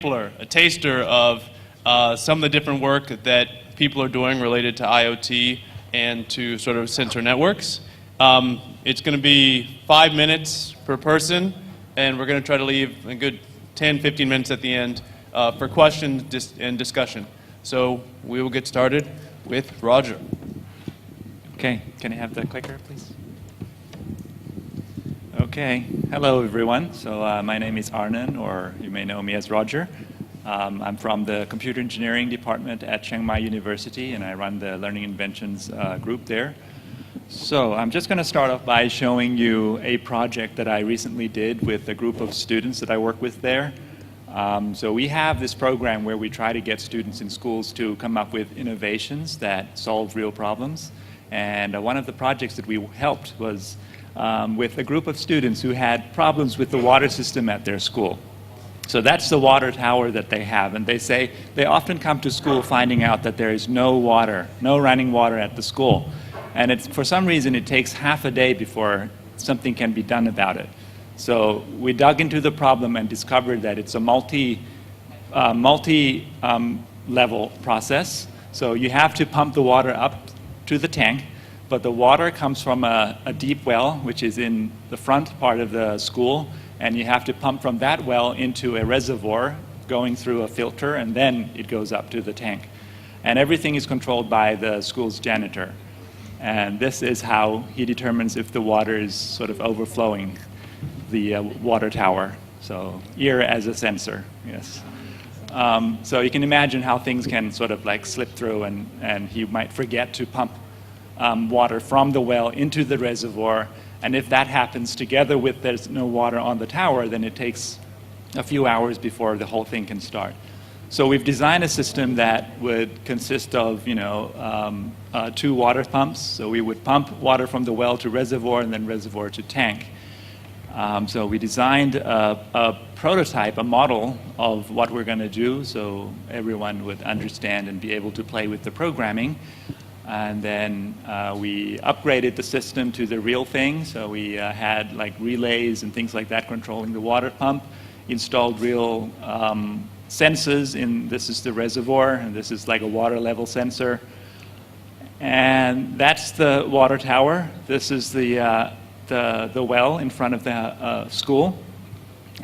a taster of some of the different work that people are doing related to IoT and to sort of sensor networks. It's going to be 5 minutes per person, and we're going to try to leave a good 10-15 minutes at the end for questions and discussion. So we will get started with Roger. Okay, can I have the clicker, please? Okay, hello everyone. So my name is Arnan, or you may know me as Roger. I'm from the Computer Engineering Department at Chiang Mai University, and I run the Learning Inventions group there. So I'm just going to start off by showing you a project that I recently did with a group of students that I work with there. So we have this program where we try to get students in schools to come up with innovations that solve real problems. And one of the projects that we helped was with a group of students who had problems with the water system at their school. So that's the water tower that they have, and they say they often come to school finding out that there is no water, no running water at the school. And for some reason it takes half a day before something can be done about it. So we dug into the problem and discovered that it's a multi-level process. So you have to pump the water up to the tank, but the water comes from a deep well, which is in the front part of the school, and you have to pump from that well into a reservoir going through a filter, and then it goes up to the tank. And everything is controlled by the school's janitor. And this is how he determines if the water is sort of overflowing the water tower. So ear as a sensor, yes. So you can imagine how things can sort of like slip through, and he might forget to pump water from the well into the reservoir, and if that happens together with there's no water on the tower, then it takes a few hours before the whole thing can start. So we've designed a system that would consist of 2 water pumps. So we would pump water from the well to reservoir and then reservoir to tank. So we designed a prototype, a model of what we're going to do, so everyone would understand and be able to play with the programming. And then we upgraded the system to the real thing. So we had like relays and things like that controlling the water pump, installed real sensors this is the reservoir, and this is like a water level sensor. And that's the water tower. This is the well in front of the school.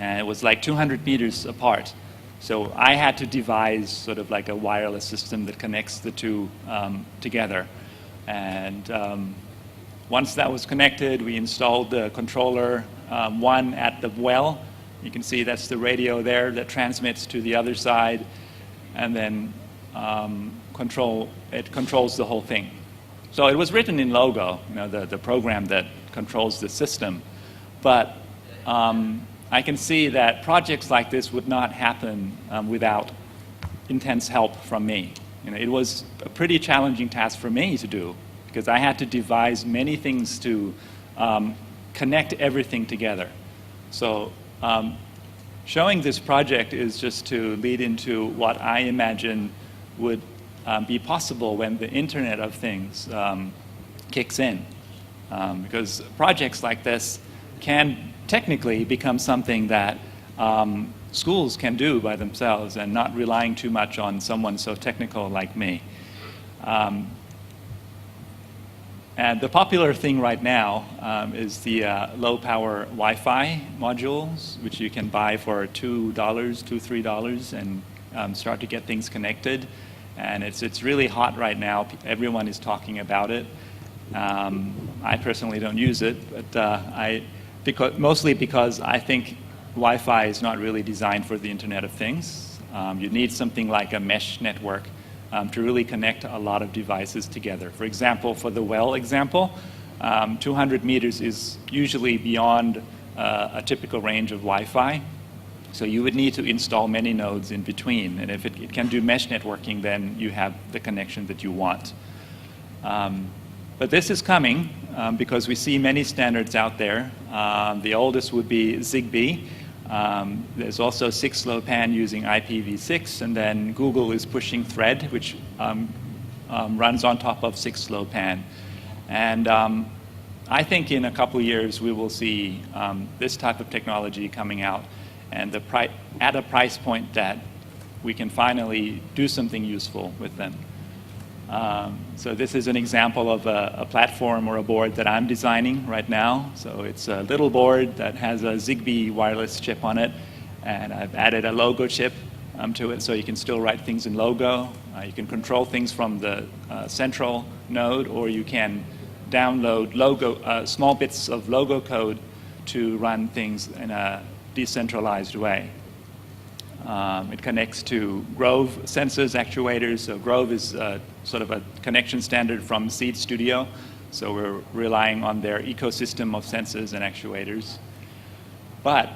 And it was like 200 meters apart. So I had to devise sort of like a wireless system that connects the two together. And once that was connected, we installed the controller, one at the well. You can see that's the radio there that transmits to the other side, and then it controls the whole thing. So it was written in Logo, the program that controls the system. But I can see that projects like this would not happen without intense help from me. It was a pretty challenging task for me to do, because I had to devise many things to connect everything together. So showing this project is just to lead into what I imagine would be possible when the Internet of Things kicks in. Because projects like this can technically become something that schools can do by themselves and not relying too much on someone so technical like me. And the popular thing right now is the low-power Wi-Fi modules, which you can buy for $2, $3, and start to get things connected. And it's really hot right now. Everyone is talking about it. I personally don't use it, but mostly because I think Wi-Fi is not really designed for the Internet of Things. You need something like a mesh network to really connect a lot of devices together. For example, for the well example, 200 meters is usually beyond a typical range of Wi-Fi. So you would need to install many nodes in between. And if it can do mesh networking, then you have the connection that you want. But this is coming because we see many standards out there. The oldest would be Zigbee. There's also 6LoWPAN using IPv6, and then Google is pushing Thread, which runs on top of 6LoWPAN. And I think in a couple years we will see this type of technology coming out. and at a price point that we can finally do something useful with them. So this is an example of a platform or a board that I'm designing right now. So it's a little board that has a Zigbee wireless chip on it, and I've added a logo chip to it, so you can still write things in logo. You can control things from the central node, or you can download small bits of logo code to run things in a decentralized way. It connects to Grove sensors, actuators. So Grove is sort of a connection standard from Seed Studio. So we're relying on their ecosystem of sensors and actuators. But,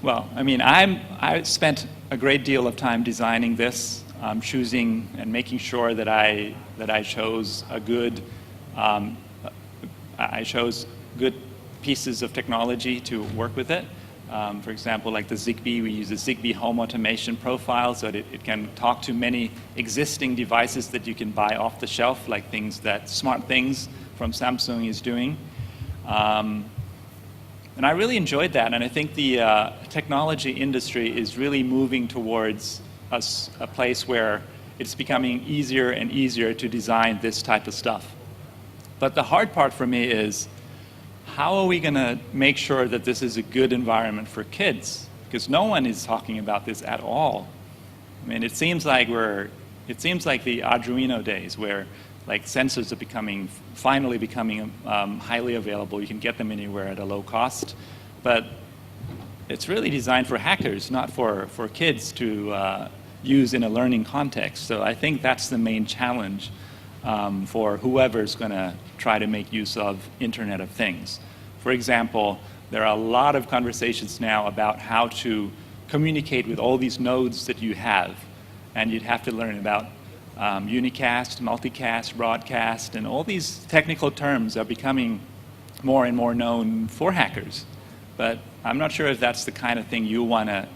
well, I mean, I spent a great deal of time designing this, choosing and making sure that I chose good pieces of technology to work with it. For example, like the Zigbee, we use a Zigbee home automation profile so that it can talk to many existing devices that you can buy off the shelf, like Smart Things from Samsung is doing. And I really enjoyed that, and I think the technology industry is really moving towards a place where it's becoming easier and easier to design this type of stuff. But the hard part for me is, how are we going to make sure that this is a good environment for kids? Because no one is talking about this at all. I mean, it seems like the Arduino days where like sensors are finally becoming highly available. You can get them anywhere at a low cost. But it's really designed for hackers, not for kids to use in a learning context. So I think that's the main challenge for whoever's going to try to make use of Internet of Things. For example, there are a lot of conversations now about how to communicate with all these nodes that you have. And you'd have to learn about unicast, multicast, broadcast, and all these technical terms are becoming more and more known for hackers. But I'm not sure if that's the kind of thing you want to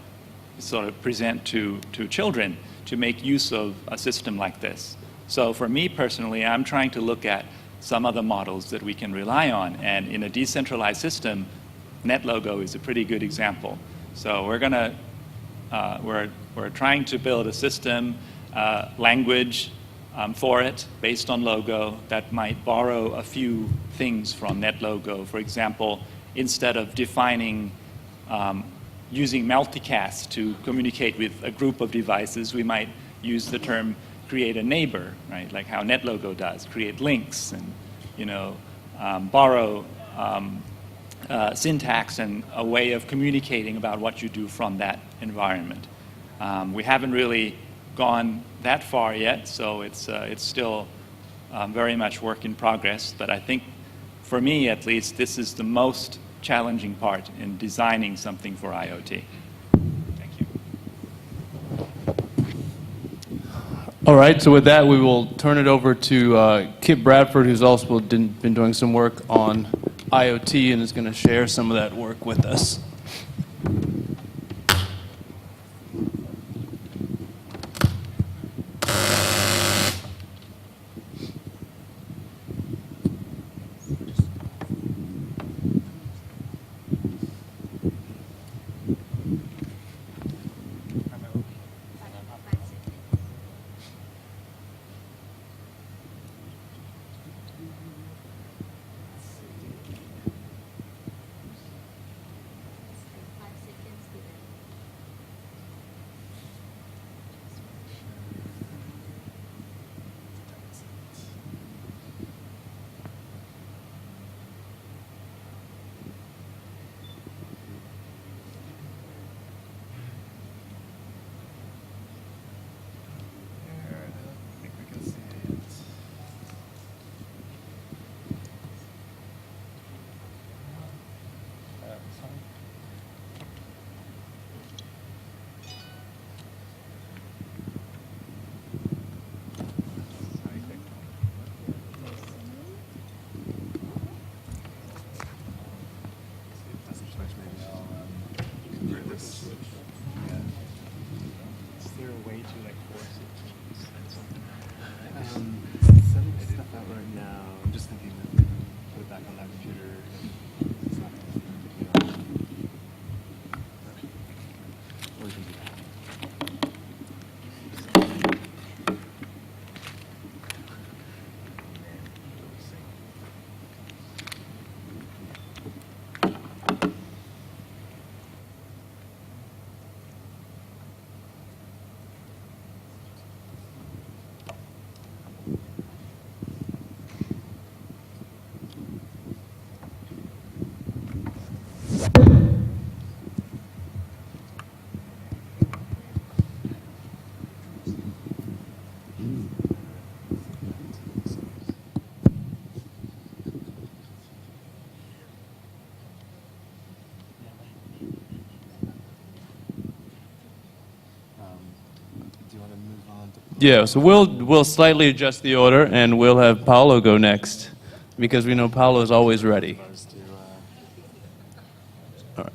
sort of present to children to make use of a system like this. So for me personally, I'm trying to look at some other models that we can rely on. And in a decentralized system, NetLogo is a pretty good example. So we're trying to build a system, language for it based on logo that might borrow a few things from NetLogo. For example, instead of defining using multicast to communicate with a group of devices, we might use the term create a neighbor, right? Like how NetLogo does, create links and borrow syntax and a way of communicating about what you do from that environment. We haven't really gone that far yet, so it's still very much work in progress. But I think, for me at least, this is the most challenging part in designing something for IoT. Thank you. All right, so with that, we will turn it over to Kipp Bradford, who's also been doing some work on IoT and is going to share some of that work with us. Yeah, so we'll slightly adjust the order, and we'll have Paulo go next, because we know Paulo is always ready. All right.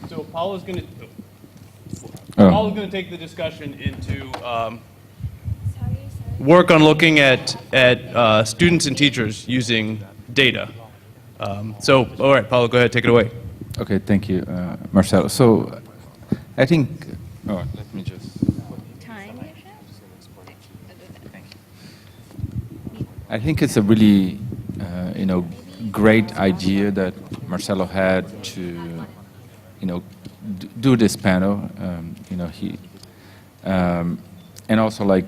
So Paulo's going to take the discussion into work on looking at students and teachers using data. So, all right, Paulo, go ahead, take it away. Okay, thank you, Marcelo. So, I think. Oh, let me just. Time. I think it's a really, great idea that Marcelo had to, do this panel. And also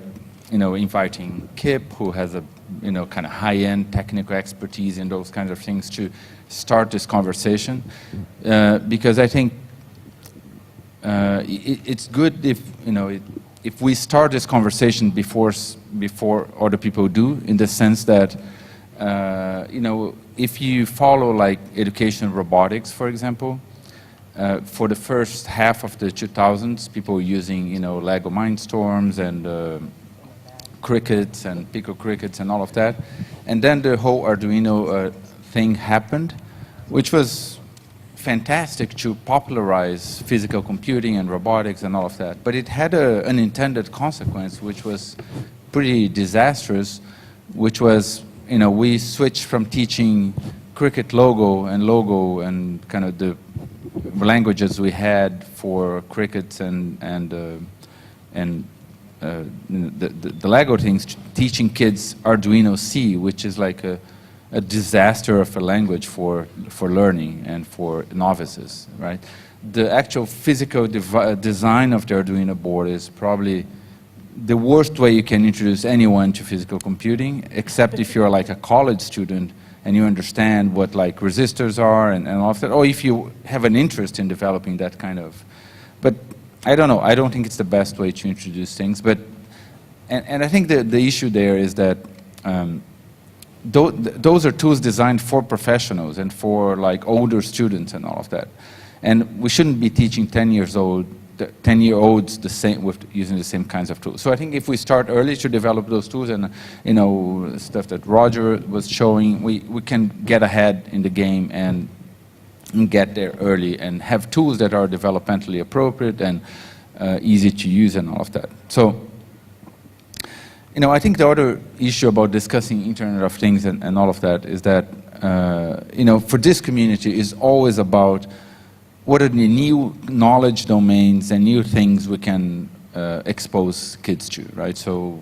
inviting Kipp, who has a, kind of high-end technical expertise in those kinds of things, to start this conversation, because I think it's good if we start this conversation before other people do, in the sense that if you follow education robotics, for example, for the first half of the 2000s, people were using Lego Mindstorms and crickets and Pico crickets and all of that, and then the whole Arduino thing happened, which was fantastic to popularize physical computing and robotics and all of that. But it had an unintended consequence, which was pretty disastrous, which was, we switched from teaching cricket logo and kind of the languages we had for crickets and the Lego things, teaching kids Arduino C, which is like a disaster of a language for learning and for novices, right? The actual physical design of the Arduino board is probably the worst way you can introduce anyone to physical computing, except if you're like a college student and you understand what resistors are and all of that, or if you have an interest in developing that kind of, but I don't know, I don't think it's the best way to introduce things, but, and I think the issue there is that those are tools designed for professionals and for older students and all of that. And we shouldn't be teaching 10-year-olds using the same kinds of tools. So I think if we start early to develop those tools and, stuff that Roger was showing, we can get ahead in the game and get there early and have tools that are developmentally appropriate and easy to use and all of that. So, I think the other issue about discussing Internet of Things and all of that is that, for this community is always about what are the new knowledge domains and new things we can expose kids to, right? So,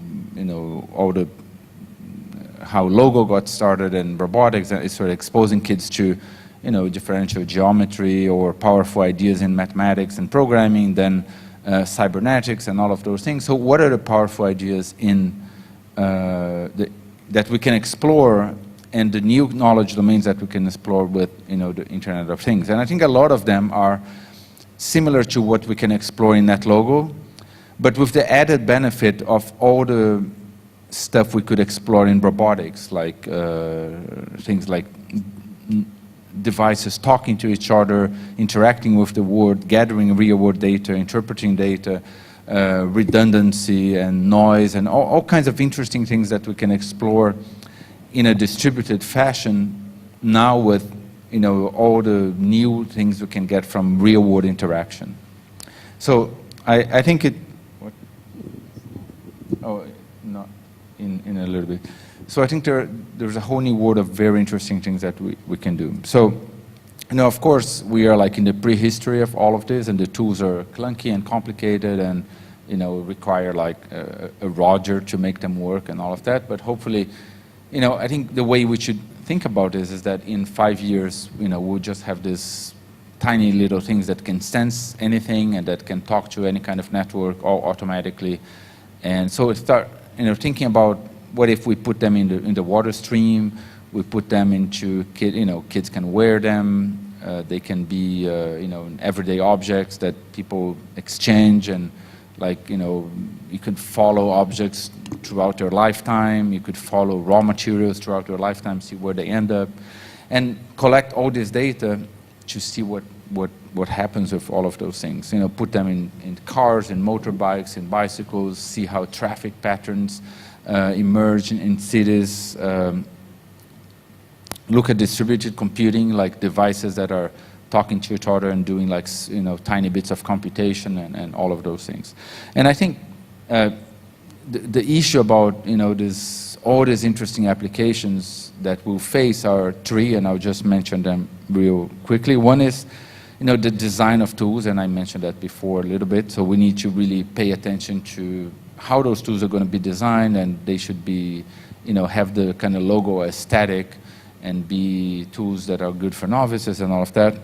all the how Logo got started and robotics is sort of exposing kids to, differential geometry or powerful ideas in mathematics and programming, then cybernetics and all of those things. So what are the powerful ideas that we can explore and the new knowledge domains that we can explore with, the Internet of Things? And I think a lot of them are similar to what we can explore in NetLogo, but with the added benefit of all the stuff we could explore in robotics, like things like devices talking to each other, interacting with the world, gathering real-world data, interpreting data, redundancy and noise, and all kinds of interesting things that we can explore in a distributed fashion now with, all the new things we can get from real-world interaction. So I think it. What? Oh, not in a little bit. So I think there's a whole new world of very interesting things that we can do. So, of course, we are in the prehistory of all of this, and the tools are clunky and complicated, and require a Roger to make them work and all of that. But hopefully, I think the way we should think about this is that in 5 years, we'll just have this tiny little things that can sense anything and that can talk to any kind of network all automatically. And so start, thinking about what if we put them in the water stream, we put them into kids can wear them, they can be everyday objects that people exchange, and you can follow objects throughout their lifetime. You could follow raw materials throughout their lifetime, see where they end up, and collect all this data to see what happens with all of those things. You know, put them in cars, in motorbikes, in bicycles, see how traffic patterns emerge in cities. Look at distributed computing, like devices that are talking to each other and doing like, you know, tiny bits of computation and all of those things. And I think the issue about, you know, all these interesting applications that we'll face are three, and I'll just mention them real quickly. One is, you know, the design of tools, and I mentioned that before a little bit. So we need to really pay attention to how those tools are going to be designed, and they should be, you know, have the kind of logo aesthetic and be tools that are good for novices and all of that.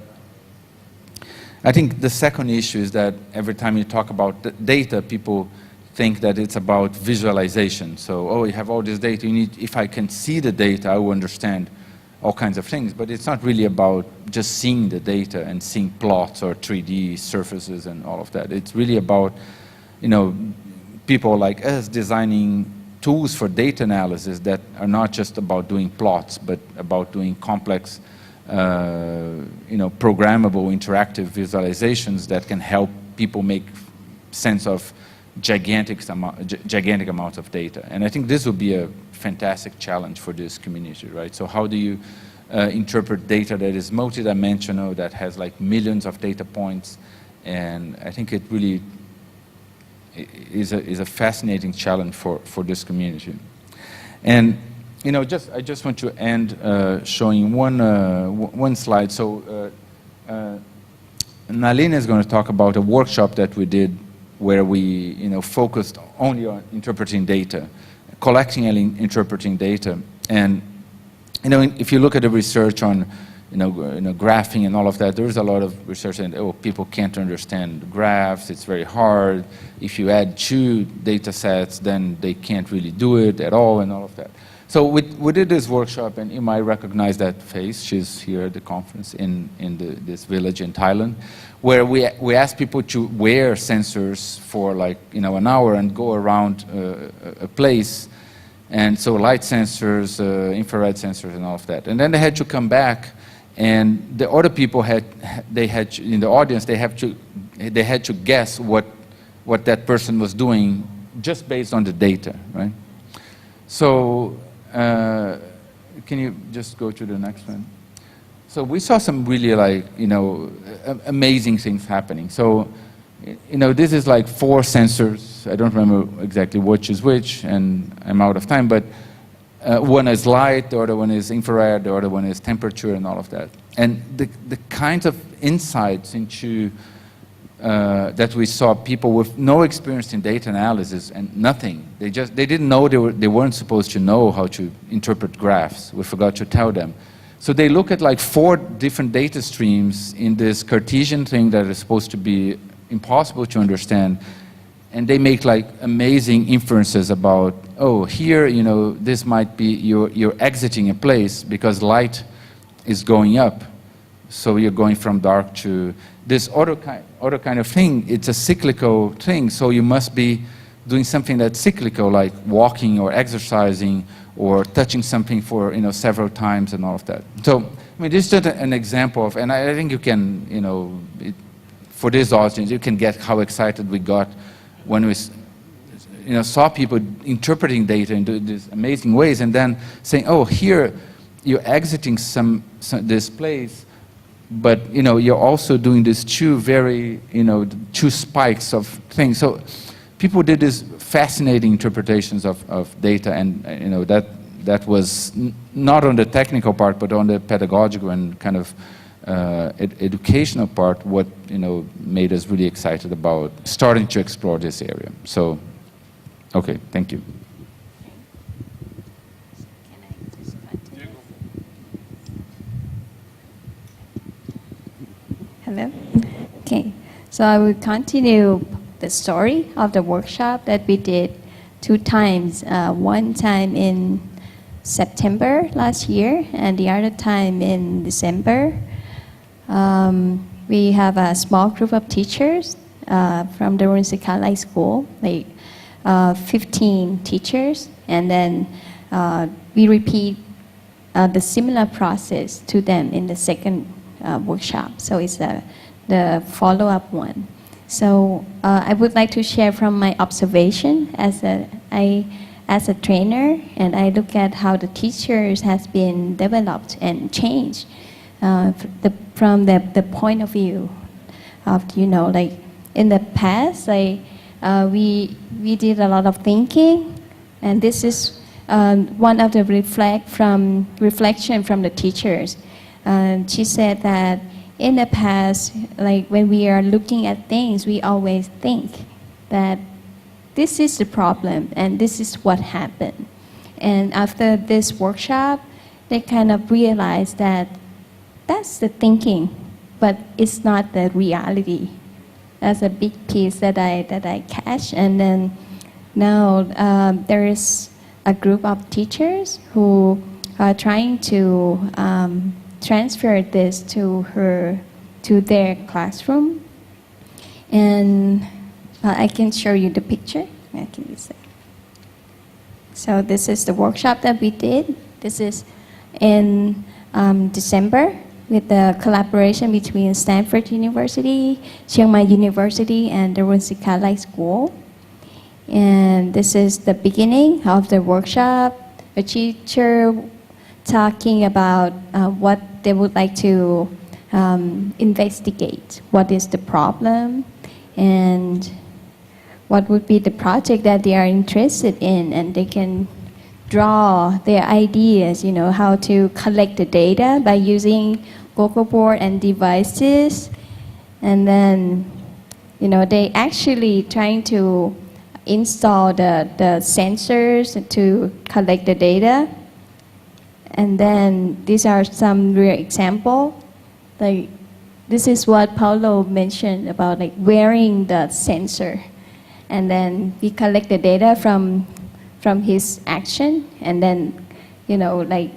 I think the second issue is that every time you talk about data, people think that it's about visualization. So, oh, you have all this data, you need, if I can see the data, I will understand all kinds of things. But it's not really about just seeing the data and seeing plots or 3D surfaces and all of that. It's really about, you know, people like us designing tools for data analysis that are not just about doing plots, but about doing complex, you know, programmable, interactive visualizations that can help people make sense of gigantic amounts of data. And I think this will be a fantastic challenge for this community, right? So how do you interpret data that is multidimensional, that has like millions of data points? And I think it really is a fascinating challenge for this community. And you know, I just want to end showing one slide. So Nalin is going to talk about a workshop that we did where we, you know, focused only on interpreting data, collecting and interpreting data. And you know, if you look at the research on, you know, graphing and all of that, there's a lot of research saying, oh, people can't understand graphs, it's very hard. If you add 2 data sets, then they can't really do it at all and all of that. So we did this workshop, and you might recognize that face. She's here at the conference in this village in Thailand, where we asked people to wear sensors for like, you know, an hour and go around a place. And so light sensors, infrared sensors and all of that. And then they had to come back, and the other people in the audience, they had to guess what that person was doing just based on the data, right? So can you just go to the next one? So we saw some really like, you know, amazing things happening. So, you know, this is like 4 sensors. I don't remember exactly which is which, and I'm out of time, but one is light, the other one is infrared, the other one is temperature and all of that. And the kinds of insights into that we saw, people with no experience in data analysis and nothing. They didn't know they weren't supposed to know how to interpret graphs. We forgot to tell them. So they look at like 4 different data streams in this Cartesian thing that is supposed to be impossible to understand, and they make like amazing inferences about, oh, here, you know, this might be you're exiting a place because light is going up, so you're going from dark to this other kind of thing. It's a cyclical thing, so you must be doing something that's cyclical, like walking or exercising or touching something for, you know, several times and all of that. So I mean, this is just an example of, and I think you can, you know, for this audience, you can get how excited we got when we, you know, saw people interpreting data in these amazing ways, and then saying, oh, here you're exiting this place, but you know, you're also doing these 2 very, you know, 2 spikes of things. So people did these fascinating interpretations of data, and you know, that was not on the technical part, but on the pedagogical and kind of educational part, what, you know, made us really excited about starting to explore this area. So, okay, thank you. Hello. Okay, so I will continue the story of the workshop that we did 2 times. One time in September last year, and the other time in December. We have a small group of teachers from the Sipitakiat School. They 15 teachers, and then we repeat the similar process to them in the second workshop. So it's the follow-up one. So I would like to share from my observation as a trainer, and I look at how the teachers has been developed and changed from the point of view of, like in the past, we did a lot of thinking, and this is one of the reflection from the teachers. She said that in the past, like when we are looking at things, we always think that this is the problem and this is what happened. And after this workshop, they kind of realized that that's the thinking, but it's not the reality. That's a big piece that I catch. And then now there is a group of teachers who are trying to transfer this to their classroom. And I can show you the picture. I can use that. So this is the workshop that we did. This is in December with the collaboration between Stanford University, Chiang Mai University, and the Worsley School. And this is the beginning of the workshop. A teacher talking about what they would like to investigate. What is the problem? And what would be the project that they are interested in, and they can draw their ideas, how to collect the data by using Google board and devices. And then, they actually trying to install the sensors to collect the data. And then these are some real example. Like this is what Paulo mentioned about like wearing the sensor. And then we collect the data from his action, and then, like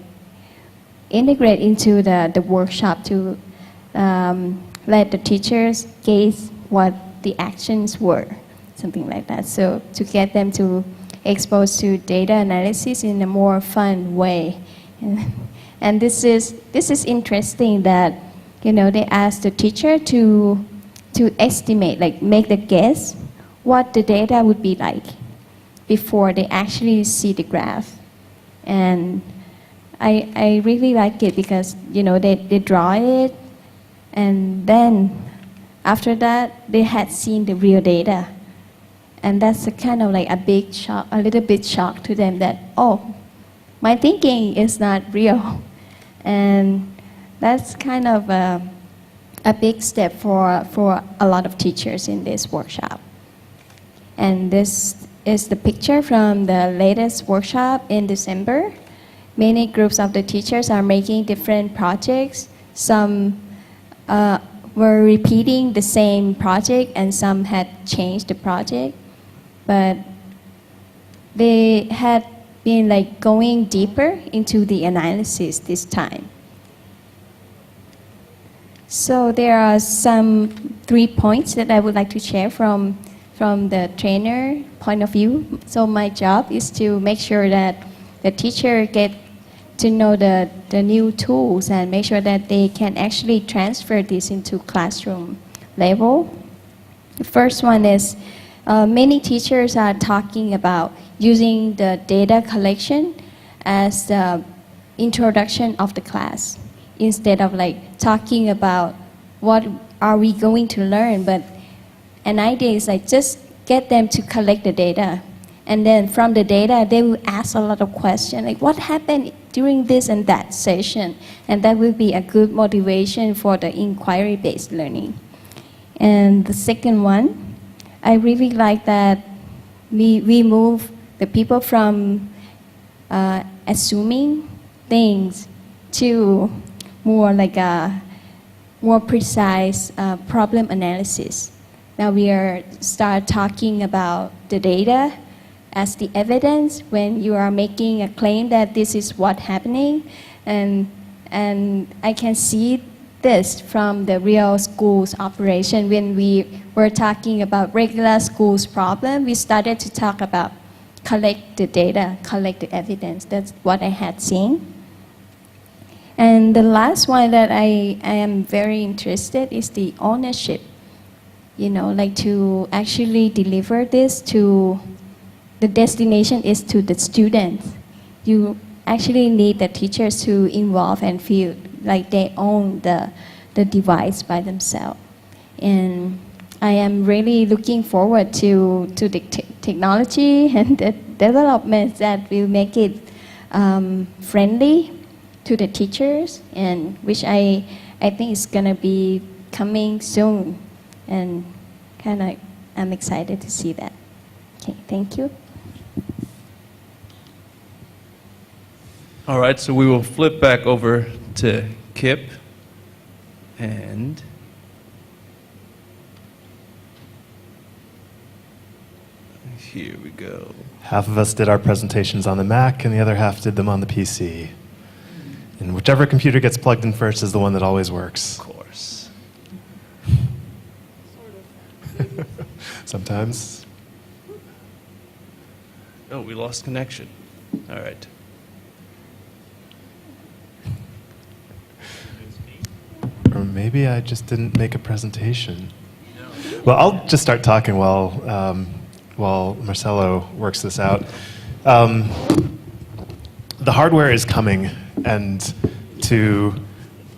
integrate into the workshop to let the teachers gauge what the actions were, something like that. So to get them to expose to data analysis in a more fun way. And this is interesting that, they ask the teacher to estimate, like make the guess what the data would be like before they actually see the graph. And I really like it because, they draw it, and then after that, they had seen the real data. And that's a kind of like a little bit shock to them that, oh, my thinking is not real. And that's kind of a big step for a lot of teachers in this workshop. And this is the picture from the latest workshop in December. Many groups of the teachers are making different projects. Some were repeating the same project, and some had changed the project. But they had been like going deeper into the analysis this time. So there are some 3 points that I would like to share from the trainer point of view. So my job is to make sure that the teacher get to know the new tools and make sure that they can actually transfer this into classroom level. The first one is many teachers are talking about using the data collection as the introduction of the class instead of like talking about what are we going to learn, but an idea is like just get them to collect the data. And then from the data, they will ask a lot of questions, like what happened during this and that session? And that will be a good motivation for the inquiry-based learning. And the second one, I really like that we move the people from assuming things to more like a more precise problem analysis. Now we are start talking about the data as the evidence when you are making a claim that this is what's happening, and I can see this from the real school's operation. When we were talking about regular schools problem, we started to talk about collect the data, collect the evidence. That's what I had seen. And the last one that I am very interested is the ownership. You know, like to actually deliver this to, the destination is to the students. You actually need the teachers to involve and feel like they own the device by themselves. And I am really looking forward to the technology and the developments that will make it friendly to the teachers, and which I think is going to be coming soon. And kind of, I'm excited to see that. Okay, thank you. All right, so we will flip back over to Kipp, and here we go. Half of us did our presentations on the Mac, and the other half did them on the PC. And whichever computer gets plugged in first is the one that always works. Of course. Sometimes. Oh, we lost connection. All right. Or maybe I just didn't make a presentation. Well, I'll just start talking while Marcelo works this out. The hardware is coming, and to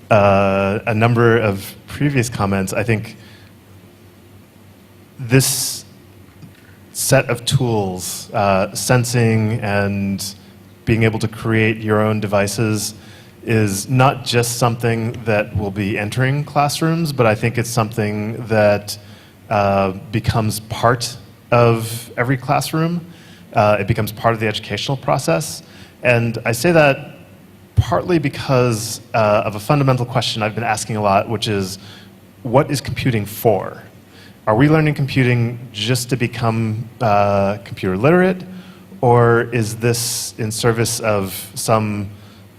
a number of previous comments, I think this set of tools, sensing and being able to create your own devices, is not just something that will be entering classrooms, but I think it's something that becomes part of every classroom. It becomes part of the educational process. And I say that partly because of a fundamental question I've been asking a lot, which is, what is computing for? Are we learning computing just to become computer literate, or is this in service of some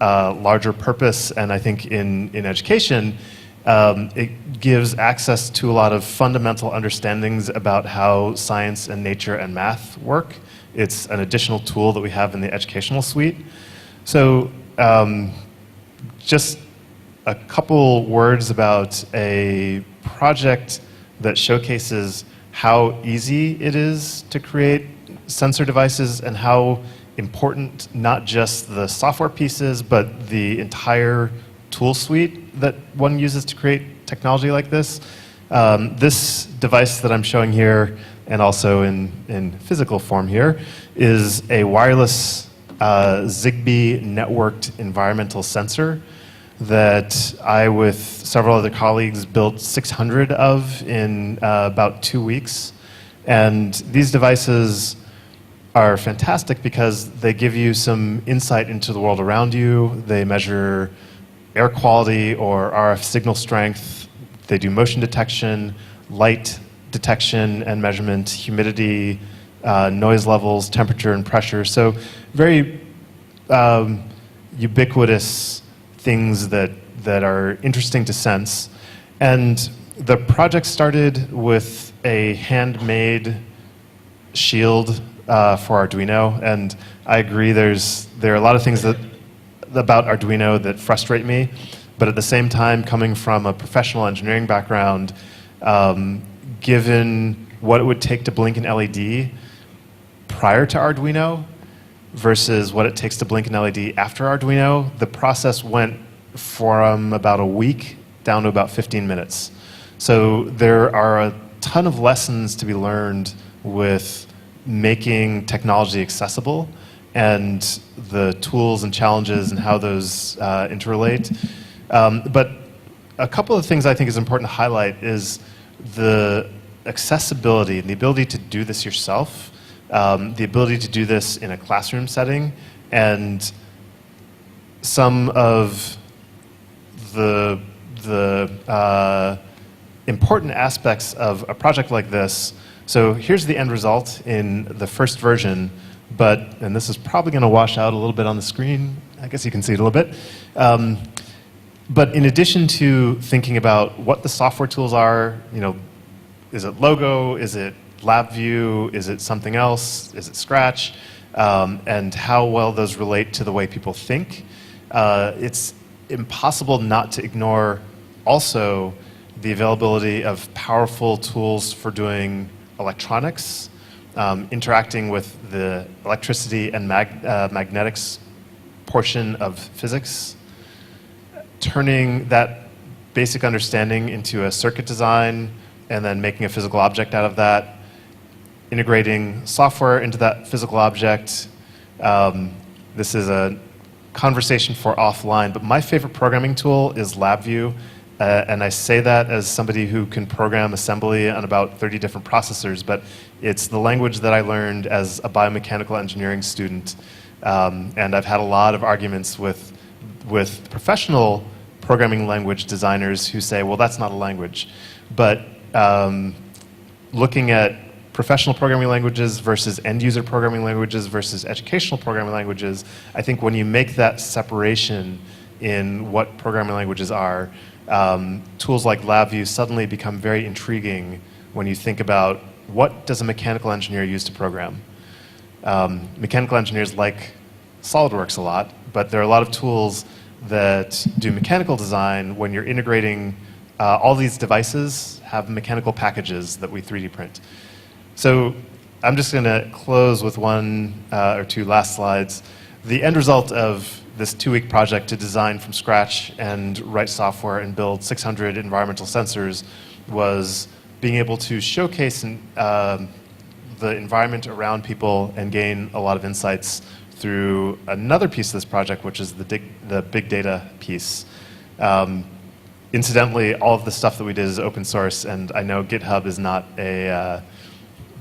larger purpose? And I think in education, it gives access to a lot of fundamental understandings about how science and nature and math work. It's an additional tool that we have in the educational suite. So just a couple words about a project that showcases how easy it is to create sensor devices and how important not just the software pieces, but the entire tool suite that one uses to create technology like this. This device that I'm showing here, and also in physical form here, is a wireless Zigbee networked environmental sensor that I, with several other colleagues, built 600 of in about 2 weeks. And these devices are fantastic because they give you some insight into the world around you. They measure air quality or RF signal strength. They do motion detection, light detection and measurement, humidity, noise levels, temperature and pressure. So very ubiquitous things that are interesting to sense. And the project started with a handmade shield for Arduino, and I agree there are a lot of things about Arduino that frustrate me, but at the same time, coming from a professional engineering background, given what it would take to blink an LED prior to Arduino versus what it takes to blink an LED after Arduino, the process went from about a week down to about 15 minutes. So there are a ton of lessons to be learned with making technology accessible and the tools and challenges and how those interrelate. But a couple of things I think is important to highlight is the accessibility and the ability to do this yourself, the ability to do this in a classroom setting, and some of the important aspects of a project like this. So here's the end result in the first version, and this is probably going to wash out a little bit on the screen. I guess you can see it a little bit. But in addition to thinking about what the software tools are, is it Logo, is it LabVIEW, is it something else, is it Scratch, and how well those relate to the way people think, it's impossible not to ignore also the availability of powerful tools for doing electronics, interacting with the electricity and magnetics portion of physics, turning that basic understanding into a circuit design and then making a physical object out of that, integrating software into that physical object. This is a conversation for offline, but my favorite programming tool is LabVIEW, and I say that as somebody who can program assembly on about 30 different processors, but it's the language that I learned as a biomechanical engineering student, and I've had a lot of arguments with professional programming language designers who say, well, that's not a language. But looking at professional programming languages versus end-user programming languages versus educational programming languages, I think when you make that separation in what programming languages are, tools like LabVIEW suddenly become very intriguing when you think about what does a mechanical engineer use to program. Mechanical engineers like SolidWorks a lot, but there are a lot of tools that do mechanical design when you're integrating all these devices have mechanical packages that we 3D print. So I'm just going to close with one or two last slides. The end result of this 2-week project to design from scratch and write software and build 600 environmental sensors was being able to showcase the environment around people and gain a lot of insights through another piece of this project, which is the big data piece. Incidentally, all of the stuff that we did is open source, and I know GitHub is not a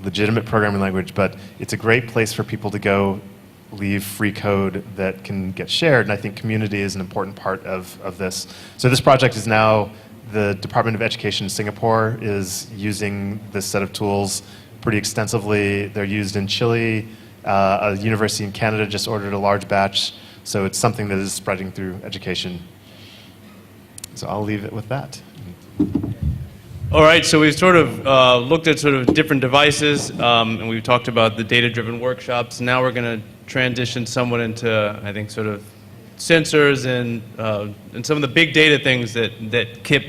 legitimate programming language, but it's a great place for people to go leave free code that can get shared, and I think community is an important part of this. So this project is now, the Department of Education in Singapore is using this set of tools pretty extensively. They're used in Chile. A university in Canada just ordered a large batch, so it's something that is spreading through education. So I'll leave it with that. All right, so we've sort of looked at sort of different devices, and we've talked about the data-driven workshops. Now we're going to transition somewhat into, I think, sort of sensors and some of the big data things that Kipp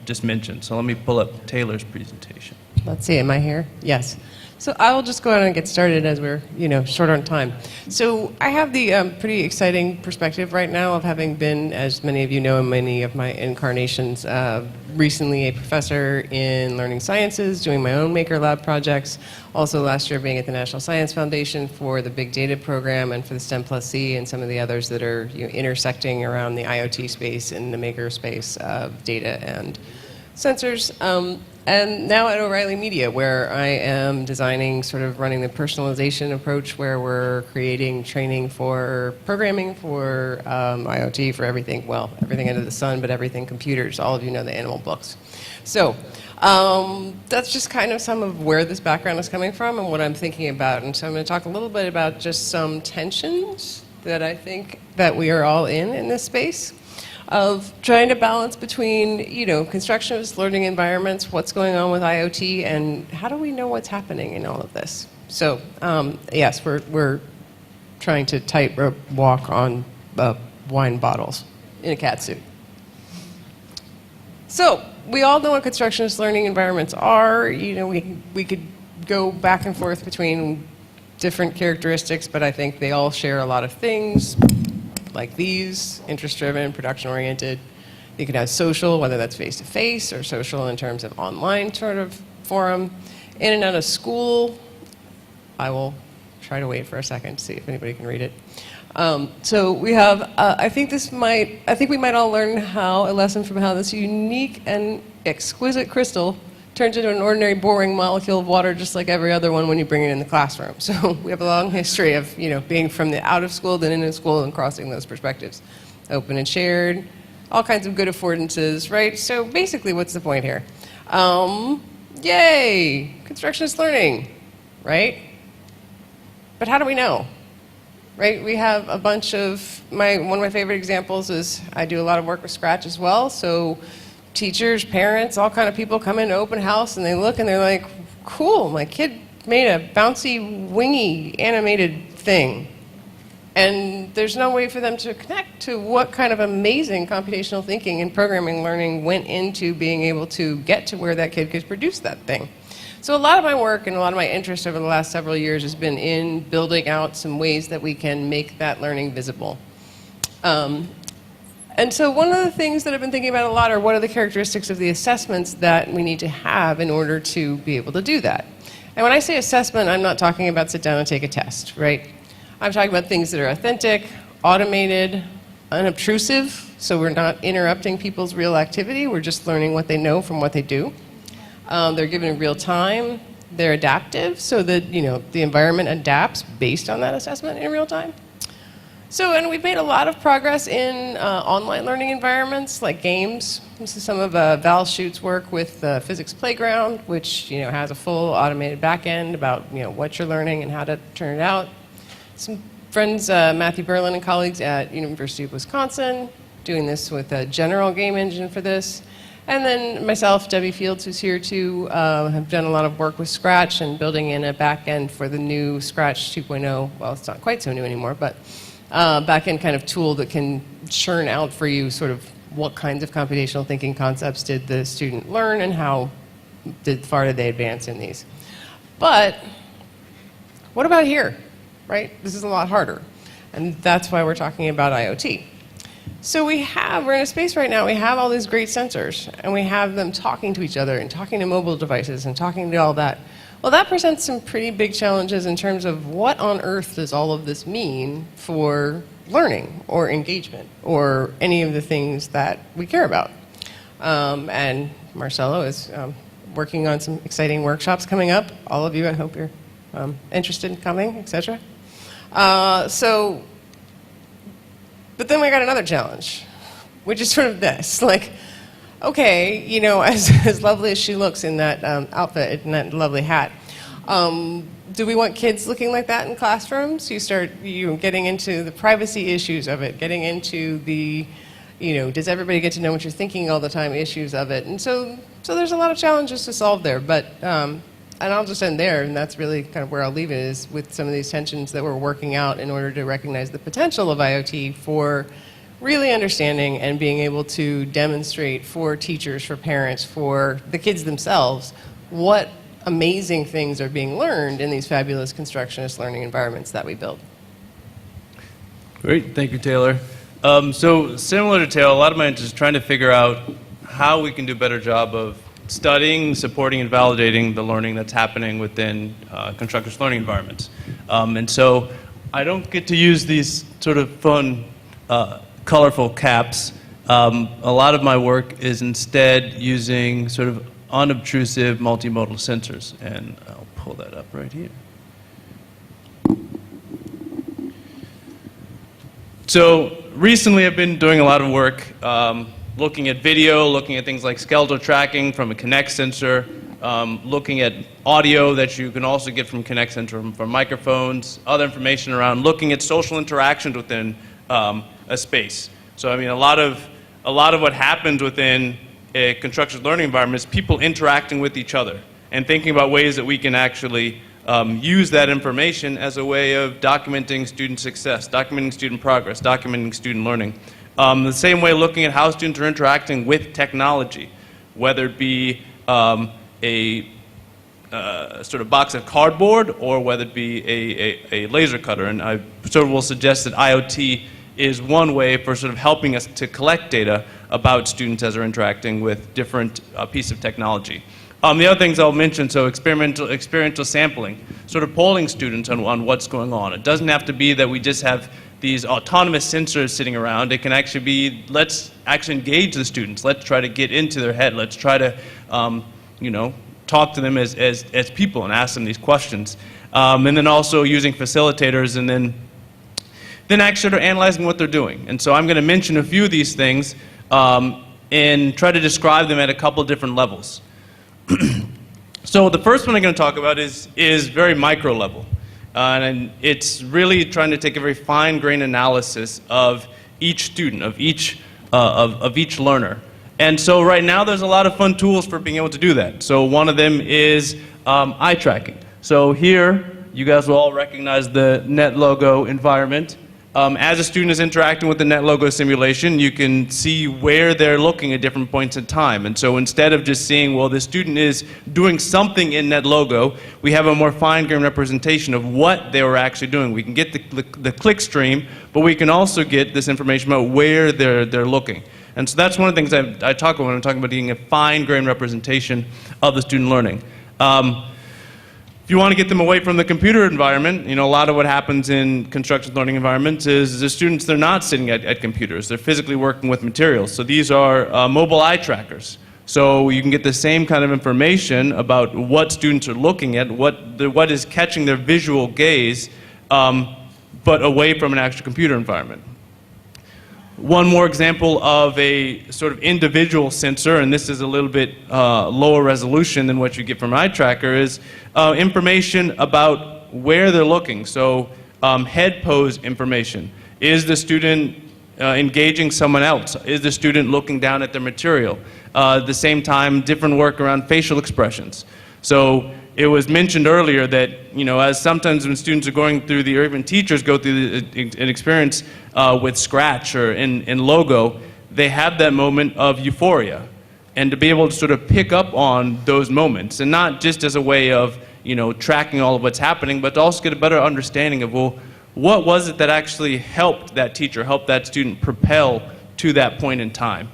just mentioned. So let me pull up Taylor's presentation. Let's see, am I here? Yes. So I will just go ahead and get started as we're, short on time. So I have the pretty exciting perspective right now of having been, as many of you know in many of my incarnations, recently a professor in learning sciences, doing my own Maker Lab projects. Also last year being at the National Science Foundation for the Big Data program and for the STEM Plus C and some of the others that are intersecting around the IoT space and the maker space of data and sensors. And now at O'Reilly Media, where I am designing, sort of running the personalization approach, where we're creating training for programming, for IoT, for everything, well, everything under the sun, but everything computers. All of you know the animal books. So that's just kind of some of where this background is coming from and what I'm thinking about. And so I'm going to talk a little bit about just some tensions that I think that we are all in this space, of trying to balance between, constructionist learning environments, what's going on with IoT, and how do we know what's happening in all of this? So, yes, we're trying to tightrope walk on wine bottles in a cat suit. So, we all know what constructionist learning environments are. We could go back and forth between different characteristics, but I think they all share a lot of things. Like these, interest-driven, production-oriented. You could have social, whether that's face-to-face or social in terms of online sort of forum. In and out of school, I will try to wait for a second to see if anybody can read it. So we have, I think we might all learn a lesson from how this unique and exquisite crystal turns into an ordinary boring molecule of water just like every other one when you bring it in the classroom. So we have a long history of being from the out of school, then into school, and crossing those perspectives. Open and shared, all kinds of good affordances, right? So basically, what's the point here? Yay, constructionist learning, right? But how do we know? right? We have a bunch of, one of my favorite examples is I do a lot of work with Scratch as well. So teachers, parents, all kind of people come into open house and they look and they're like, cool, my kid made a bouncy, wingy, animated thing. And there's no way for them to connect to what kind of amazing computational thinking and programming learning went into being able to get to where that kid could produce that thing. So a lot of my work and a lot of my interest over the last several years has been in building out some ways that we can make that learning visible. And so one of the things that I've been thinking about a lot are what are the characteristics of the assessments that we need to have in order to be able to do that. And when I say assessment, I'm not talking about sit down and take a test, right? I'm talking about things that are authentic, automated, unobtrusive, so we're not interrupting people's real activity, we're just learning what they know from what they do. They're given in real time, they're adaptive, so that the environment adapts based on that assessment in real time. So, and we've made a lot of progress in online learning environments like games. This is some of Val Schute's work with Physics Playground, which has a full automated backend about what you're learning and how to turn it out. Some friends, Matthew Berlin and colleagues at University of Wisconsin, doing this with a general game engine for this. And then myself, Debbie Fields, who's here too, have done a lot of work with Scratch and building in a backend for the new Scratch 2.0. Well, it's not quite so new anymore, but backend kind of tool that can churn out for you sort of what kinds of computational thinking concepts did the student learn and how far did they advance in these. But what about here? Right? This is a lot harder. And that's why we're talking about IoT. So we're in a space right now, we have all these great sensors, and we have them talking to each other and talking to mobile devices and talking to all that. Well, that presents some pretty big challenges in terms of what on earth does all of this mean for learning or engagement or any of the things that we care about. And Marcelo is working on some exciting workshops coming up. All of you, I hope you're interested in coming, etc. But then we got another challenge, which is sort of this, like, okay, as lovely as she looks in that outfit and that lovely hat, do we want kids looking like that in classrooms? You start getting into the privacy issues of it, getting into the, does everybody get to know what you're thinking all the time issues of it? And so there's a lot of challenges to solve there, but, and I'll just end there, and that's really kind of where I'll leave it, is with some of these tensions that we're working out in order to recognize the potential of IoT for really understanding and being able to demonstrate for teachers, for parents, for the kids themselves, what amazing things are being learned in these fabulous constructionist learning environments that we build. Great, thank you, Taylor. So similar to Taylor, a lot of my interest is trying to figure out how we can do a better job of studying, supporting, and validating the learning that's happening within constructionist learning environments. And so I don't get to use these sort of fun, colorful caps. A lot of my work is instead using sort of unobtrusive multimodal sensors, and I'll pull that up right here. So recently I've been doing a lot of work looking at video, looking at things like skeletal tracking from a Kinect sensor, looking at audio that you can also get from Kinect sensor from microphones, other information around looking at social interactions within a space. So I mean, a lot of what happens within a construction learning environment is people interacting with each other and thinking about ways that we can actually use that information as a way of documenting student success, documenting student progress, documenting student learning. The same way looking at how students are interacting with technology, whether it be a sort of box of cardboard or whether it be a laser cutter. And I sort of will suggest that IoT is one way for sort of helping us to collect data about students as they're interacting with different pieces of technology. The other things I'll mention, so experiential sampling, sort of polling students on what's going on. It doesn't have to be that we just have these autonomous sensors sitting around. It can actually be, let's actually engage the students. Let's try to get into their head. Let's try to, talk to them as people and ask them these questions. And then also using facilitators and then actually analyzing what they're doing. And so I'm going to mention a few of these things and try to describe them at a couple of different levels. So the first one I'm going to talk about is very micro level. And it's really trying to take a very fine-grained analysis of each student, of each learner. And so right now there's a lot of fun tools for being able to do that. So one of them is eye tracking. So here, you guys will all recognize the NetLogo environment. As a student is interacting with the NetLogo simulation, you can see where they're looking at different points in time. And so instead of just seeing, well, the student is doing something in NetLogo, we have a more fine-grained representation of what they were actually doing. We can get the click stream, but we can also get this information about where they're looking. And so that's one of the things I talk about when I'm talking about getting a fine-grained representation of the student learning. If you want to get them away from the computer environment, a lot of what happens in construction learning environments is the students, they're not sitting at computers. They're physically working with materials. So these are mobile eye trackers. So you can get the same kind of information about what students are looking at, what is catching their visual gaze, but away from an actual computer environment. One more example of a sort of individual sensor, and this is a little bit lower resolution than what you get from eye tracker, is information about where they're looking. So head pose information. Is the student engaging someone else? Is the student looking down at their material? At the same time, different work around facial expressions. So it was mentioned earlier that, as sometimes when students are going through or even teachers go through an experience with Scratch or in Logo, they have that moment of euphoria. And to be able to sort of pick up on those moments, and not just as a way of, tracking all of what's happening, but to also get a better understanding of, well, what was it that actually helped that teacher, helped that student propel to that point in time?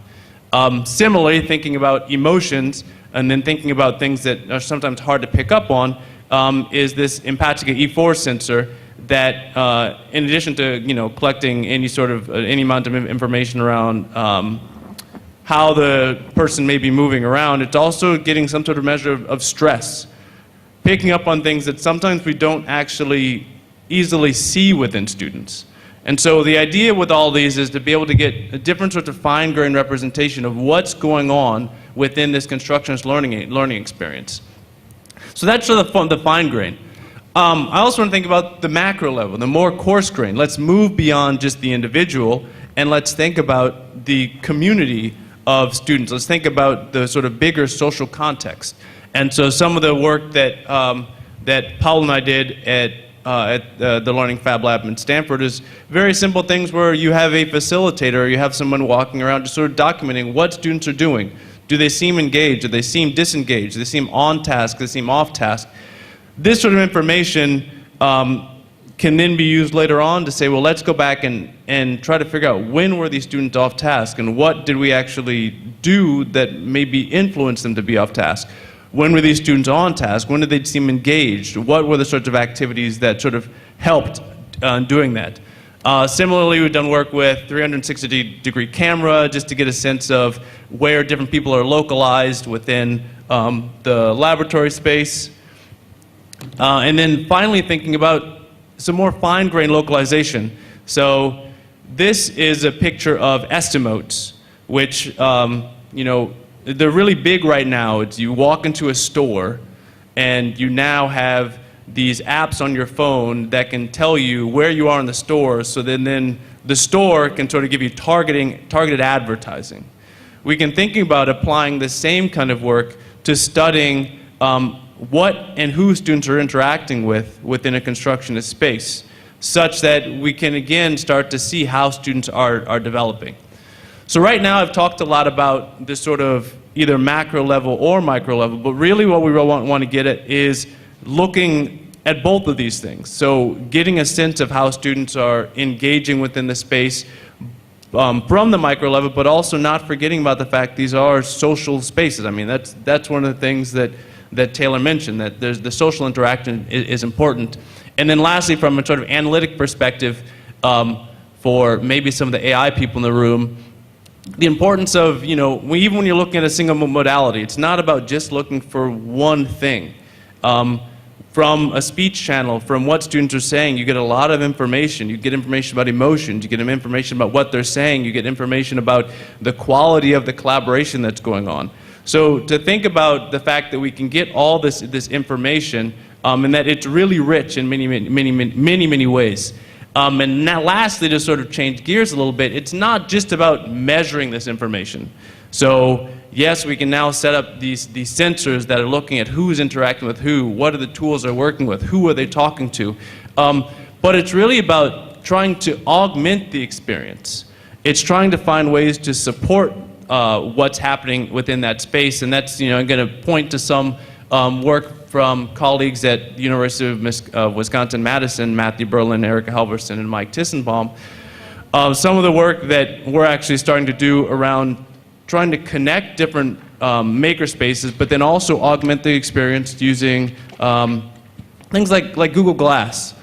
Similarly, thinking about emotions, and then thinking about things that are sometimes hard to pick up on, is this Sipitakiat E4 sensor that, in addition to collecting any sort of any amount of information around how the person may be moving around, it's also getting some sort of measure of stress, picking up on things that sometimes we don't actually easily see within students. And so the idea with all these is to be able to get a different sort of fine-grained representation of what's going on within this constructionist learning experience. So that's sort of the fine grain. I also want to think about the macro level, the more coarse grain. Let's move beyond just the individual, and let's think about the community of students. Let's think about the sort of bigger social context. And so some of the work that Paulo and I did at the Learning Fab Lab in Stanford is very simple things where you have a facilitator, or you have someone walking around just sort of documenting what students are doing. Do they seem engaged? Do they seem disengaged? Do they seem on task? Do they seem off task? This sort of information can then be used later on to say, well, let's go back and try to figure out when were these students off task and what did we actually do that maybe influenced them to be off task? When were these students on task? When did they seem engaged? What were the sorts of activities that sort of helped doing that? Similarly, we've done work with 360-degree camera just to get a sense of where different people are localized within the laboratory space. And then finally thinking about some more fine-grained localization. So this is a picture of Estimotes, which, they're really big right now. It's you walk into a store and you now have these apps on your phone that can tell you where you are in the store, so then the store can sort of give you targeted advertising. We can think about applying the same kind of work to studying what and who students are interacting with within a constructionist space, such that we can again start to see how students are developing. So right now I've talked a lot about this sort of either macro level or micro level, but really what we want to get at is looking at both of these things. So getting a sense of how students are engaging within the space from the micro level, but also not forgetting about the fact these are social spaces. I mean, that's one of the things that Taylor mentioned, that the social interaction is important. And then lastly, from a sort of analytic perspective, for maybe some of the AI people in the room, the importance of, even when you're looking at a single modality, it's not about just looking for one thing. From a speech channel, from what students are saying, you get a lot of information. You get information about emotions, you get information about what they're saying, you get information about the quality of the collaboration that's going on. So to think about the fact that we can get all this information and that it's really rich in many ways. And now lastly, to sort of change gears a little bit, it's not just about measuring this information. So yes, we can now set up these sensors that are looking at who's interacting with who, what are the tools they're working with, who are they talking to. But it's really about trying to augment the experience. It's trying to find ways to support what's happening within that space, and that's I'm going to point to some work from colleagues at the University of Wisconsin-Madison, Matthew Berlin, Erica Halverson, and Mike Tissenbaum. Some of the work that we're actually starting to do around trying to connect different maker spaces, but then also augment the experience using things like Google Glass,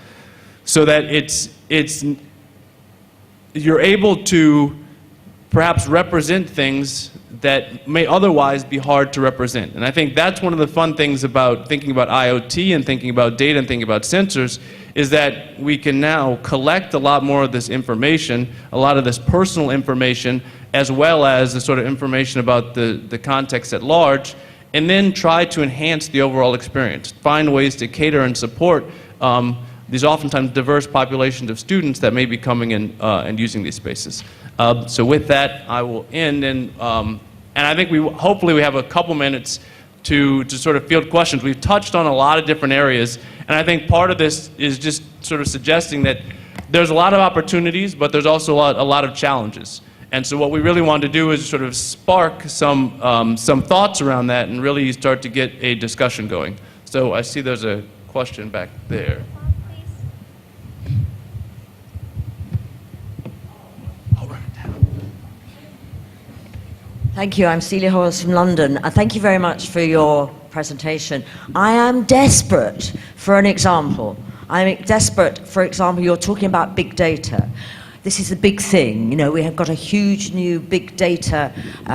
so that you're able to perhaps represent things that may otherwise be hard to represent. And I think that's one of the fun things about thinking about IoT and thinking about data and thinking about sensors, is that we can now collect a lot more of this information, a lot of this personal information, as well as the sort of information about the context at large, and then try to enhance the overall experience. Find ways to cater and support these oftentimes diverse populations of students that may be coming in and using these spaces. So with that, I will end, and I think hopefully we have a couple minutes to sort of field questions. We've touched on a lot of different areas, and I think part of this is just sort of suggesting that there's a lot of opportunities, but there's also a lot of challenges. And so what we really want to do is sort of spark some thoughts around that and really start to get a discussion going. So I see there's a question back there. Thank you. I'm Celia Hoyles from London. Thank you very much for your presentation. I am desperate for an example. I'm desperate, for example, you're talking about big data. This is a big thing. You know, we have got a huge new big data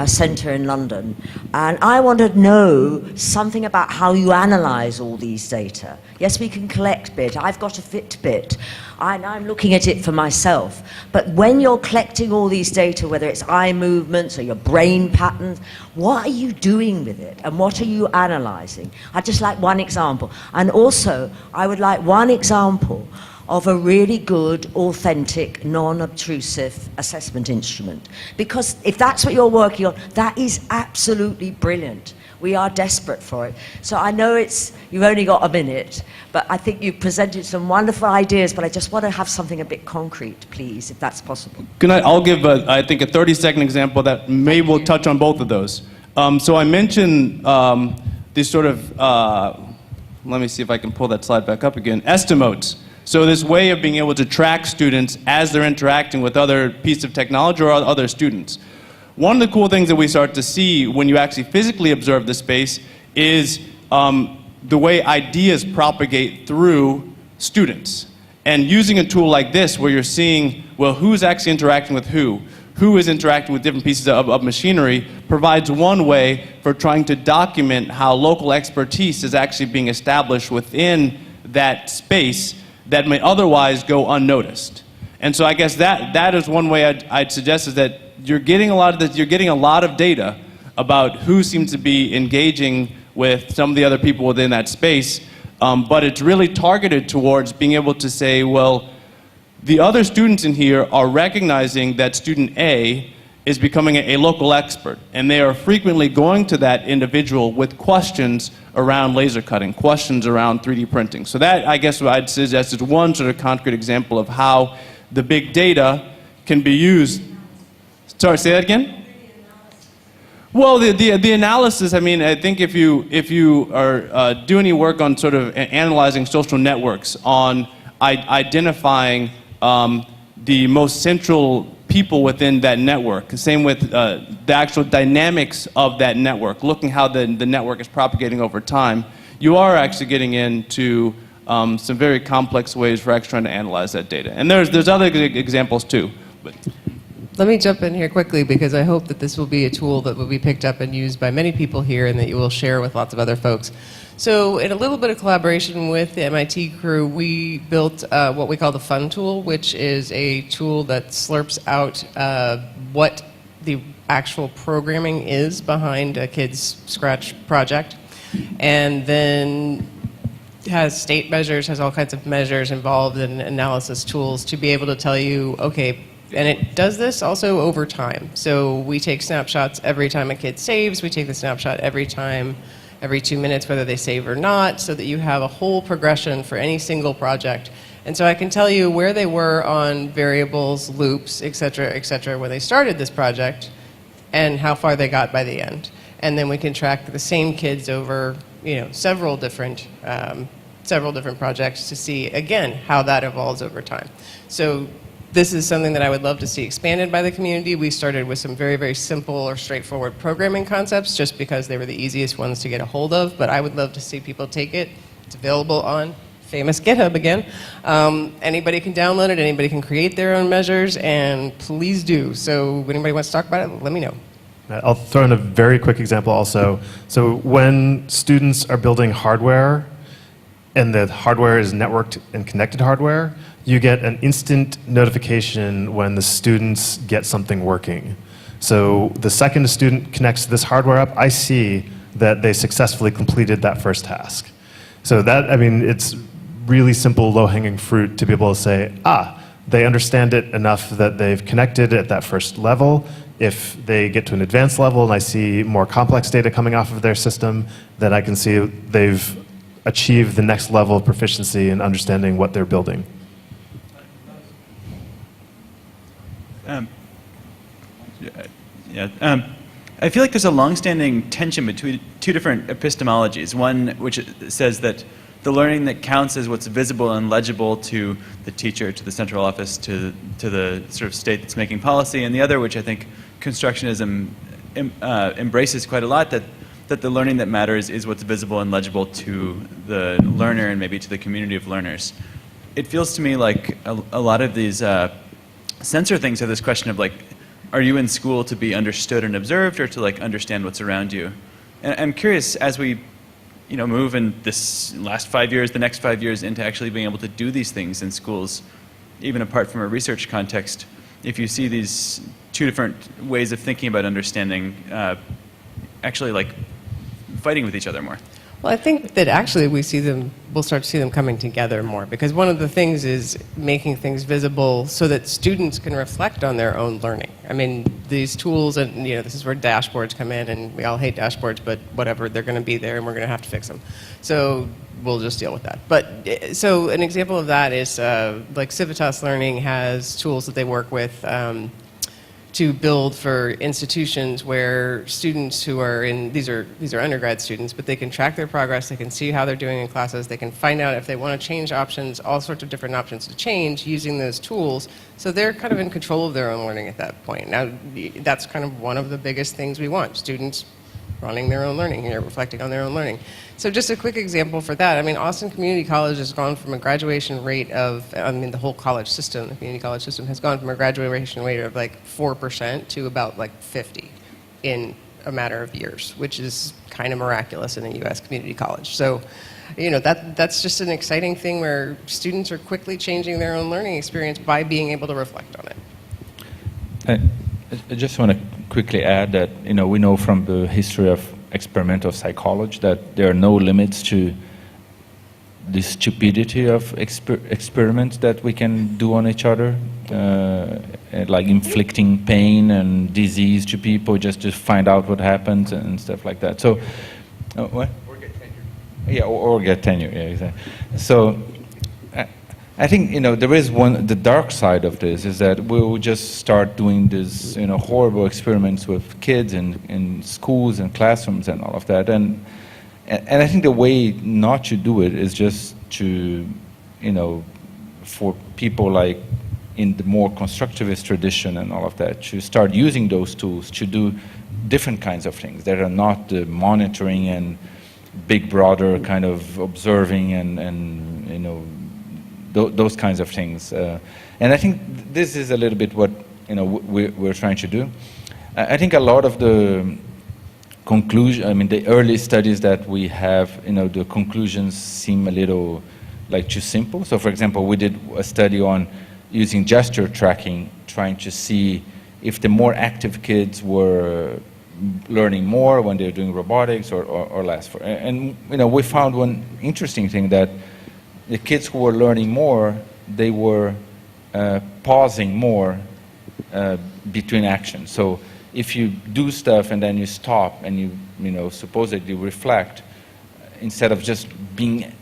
center in London. And I want to know something about how you analyze all these data. Yes, we can collect bit. I've got a Fitbit. I'm looking at it for myself. But when you're collecting all these data, whether it's eye movements or your brain patterns, what are you doing with it? And what are you analyzing? I'd just like one example. And also, I would like one example of a really good, authentic, non-obtrusive assessment instrument. Because if that's what you're working on, that is absolutely brilliant. We are desperate for it. So I know you've only got a minute, but I think you've presented some wonderful ideas, but I just want to have something a bit concrete, please, if that's possible. I'll give, I think, a 30-second example that will touch on both of those. So I mentioned these sort of, let me see if I can pull that slide back up again, estimotes. So this way of being able to track students as they're interacting with other pieces of technology or other students. One of the cool things that we start to see when you actually physically observe the space is the way ideas propagate through students. And using a tool like this where you're seeing, well, who's actually interacting with who is interacting with different pieces of machinery, provides one way for trying to document how local expertise is actually being established within that space that may otherwise go unnoticed. And so I guess that is one way I'd suggest, is that you're getting a lot of data about who seems to be engaging with some of the other people within that space, but it's really targeted towards being able to say, well, the other students in here are recognizing that student A is becoming a local expert, and they are frequently going to that individual with questions around laser cutting, questions around 3D printing. So that, I guess, what I'd suggest is one sort of concrete example of how the big data can be used. Sorry, say that again? Well, the analysis, I mean, I think if you are do any work on sort of analyzing social networks, on identifying the most central people within that network, same with the actual dynamics of that network, looking how the network is propagating over time, you are actually getting into some very complex ways for actually trying to analyze that data. And there's other examples too. But. Let me jump in here quickly, because I hope that this will be a tool that will be picked up and used by many people here, and that you will share with lots of other folks. So in a little bit of collaboration with the MIT crew, we built what we call the Fun Tool, which is a tool that slurps out what the actual programming is behind a kid's Scratch project, and then has state measures, has all kinds of measures involved and analysis tools to be able to tell you, okay, and it does this also over time. So we take snapshots every time a kid saves, we take the snapshot every 2 minutes, whether they save or not, so that you have a whole progression for any single project. And so I can tell you where they were on variables, loops, et cetera, when they started this project, and how far they got by the end. And then we can track the same kids over, several different projects to see, again, how that evolves over time. So this is something that I would love to see expanded by the community. We started with some very, very simple or straightforward programming concepts just because they were the easiest ones to get a hold of, but I would love to see people take it. It's available on famous GitHub again. Anybody can download it, anybody can create their own measures, and please do. So if anybody wants to talk about it, let me know. I'll throw in a very quick example also. So when students are building hardware and the hardware is networked and connected hardware, you get an instant notification when the students get something working. So the second a student connects this hardware up, I see that they successfully completed that first task. So that, it's really simple, low-hanging fruit to be able to say, they understand it enough that they've connected at that first level. If they get to an advanced level and I see more complex data coming off of their system, then I can see they've achieved the next level of proficiency in understanding what they're building. I feel like there's a long-standing tension between two different epistemologies. One which says that the learning that counts as what's visible and legible to the teacher, to the central office, to the sort of state that's making policy, and the other, which I think Constructionism embraces quite a lot, that the learning that matters is what's visible and legible to the learner and maybe to the community of learners. It feels to me like a lot of these censor things have this question of like, are you in school to be understood and observed, or to like understand what's around you? And I'm curious, as we move in this last 5 years, the next 5 years, into actually being able to do these things in schools, even apart from a research context, if you see these two different ways of thinking about understanding actually like fighting with each other more. Well, I think that actually we'll start to see them coming together more, because one of the things is making things visible so that students can reflect on their own learning. These tools, and this is where dashboards come in, and we all hate dashboards, but whatever, they're going to be there and we're going to have to fix them. So we'll just deal with that. But so an example of that is like Civitas Learning has tools that they work with to build for institutions where students who are in, these are undergrad students, but they can track their progress, they can see how they're doing in classes, they can find out if they want to change options, all sorts of different options to change using those tools. So they're kind of in control of their own learning at that point. Now, that's kind of one of the biggest things we want, students running their own learning, reflecting on their own learning. So just a quick example for that. Austin Community College has gone from a graduation rate of, the whole college system, the community college system has gone from a graduation rate of like 4% to about like 50 in a matter of years, which is kind of miraculous in a U.S. community college. So, that's just an exciting thing where students are quickly changing their own learning experience by being able to reflect on it. I just want to quickly add that we know from the history of experimental psychology that there are no limits to the stupidity of experiments that we can do on each other, like inflicting pain and disease to people just to find out what happens and stuff like that. So, what? Or get tenure. Yeah, or get tenure. Yeah, exactly. So. I think there is the dark side of this is that we'll just start doing these horrible experiments with kids in schools and classrooms and all of that, and I think the way not to do it is just to for people like in the more constructivist tradition and all of that to start using those tools to do different kinds of things that are not the monitoring and big brother kind of observing and those kinds of things, and I think this is a little bit what we're trying to do. I think a lot of the conclusion, the early studies that we have, the conclusions seem a little like too simple. So, for example, we did a study on using gesture tracking, trying to see if the more active kids were learning more, when they're doing robotics, or less. And we found one interesting thing, that the kids who were learning more, they were pausing more between actions. So if you do stuff and then you stop and you supposedly reflect, instead of just being,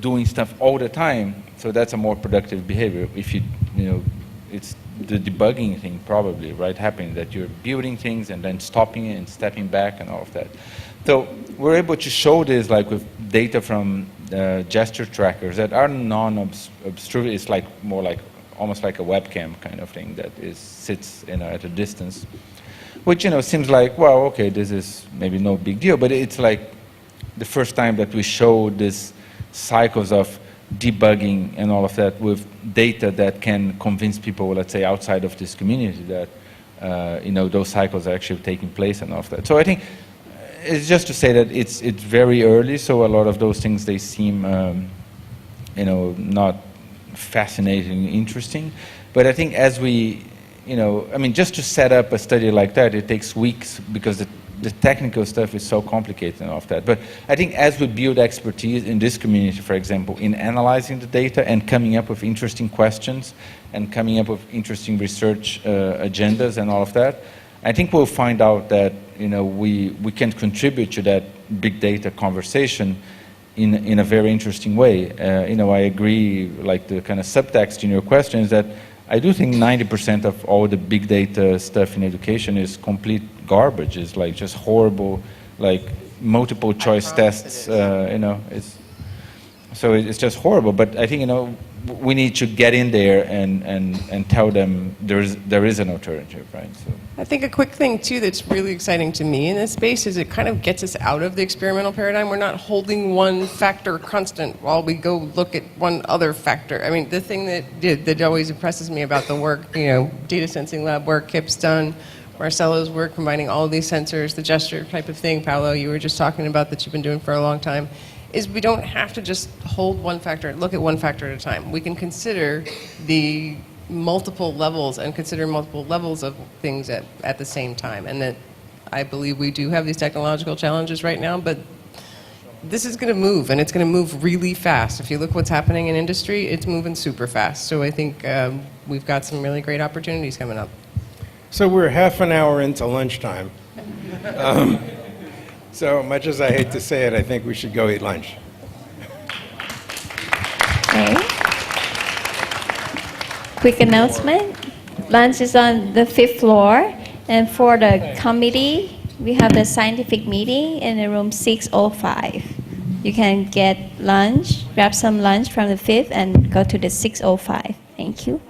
doing stuff all the time, so that's a more productive behavior. If it's the debugging thing probably, right, happening, that you're building things and then stopping it and stepping back and all of that. So we're able to show this like with data from gesture trackers that are non-obtrusive. It's like more like almost like a webcam kind of thing that sits at a distance, which seems like, well, okay, this is maybe no big deal, but it's like the first time that we showed this cycles of debugging and all of that with data that can convince people, let's say, outside of this community that those cycles are actually taking place and all of that. So I think it's just to say that it's very early, so a lot of those things, they seem not fascinating, interesting. But I think as we, just to set up a study like that, it takes weeks because the technical stuff is so complicated and all of that. But I think as we build expertise in this community, for example, in analyzing the data and coming up with interesting questions and coming up with interesting research agendas and all of that, I think we'll find out that we can contribute to that big data conversation in a very interesting way. I agree, like the kind of subtext in your question is that I do think 90% of all the big data stuff in education is complete garbage. It's like just horrible, like multiple choice tests. So it's just horrible. But I think we need to get in there and tell them there is an alternative, right? So I think a quick thing too that's really exciting to me in this space is it kind of gets us out of the experimental paradigm. We're not holding one factor constant while we go look at one other factor. I mean, the thing that always impresses me about the work, data sensing lab work Kipp's done, Marcelo's work combining all of these sensors, the gesture type of thing, Paulo, you were just talking about that you've been doing for a long time, is we don't have to just hold one factor, look at one factor at a time. We can consider the multiple levels and consider multiple levels of things at the same time. And that I believe we do have these technological challenges right now, but this is going to move, and it's going to move really fast. If you look what's happening in industry, it's moving super fast. So I think we've got some really great opportunities coming up. So we're half an hour into lunchtime. So much as I hate to say it, I think we should go eat lunch. Okay. Quick announcement. Lunch is on the 5th floor. And for the committee, we have the scientific meeting in the room 605. You can get lunch, grab some lunch from the 5th and go to the 605. Thank you.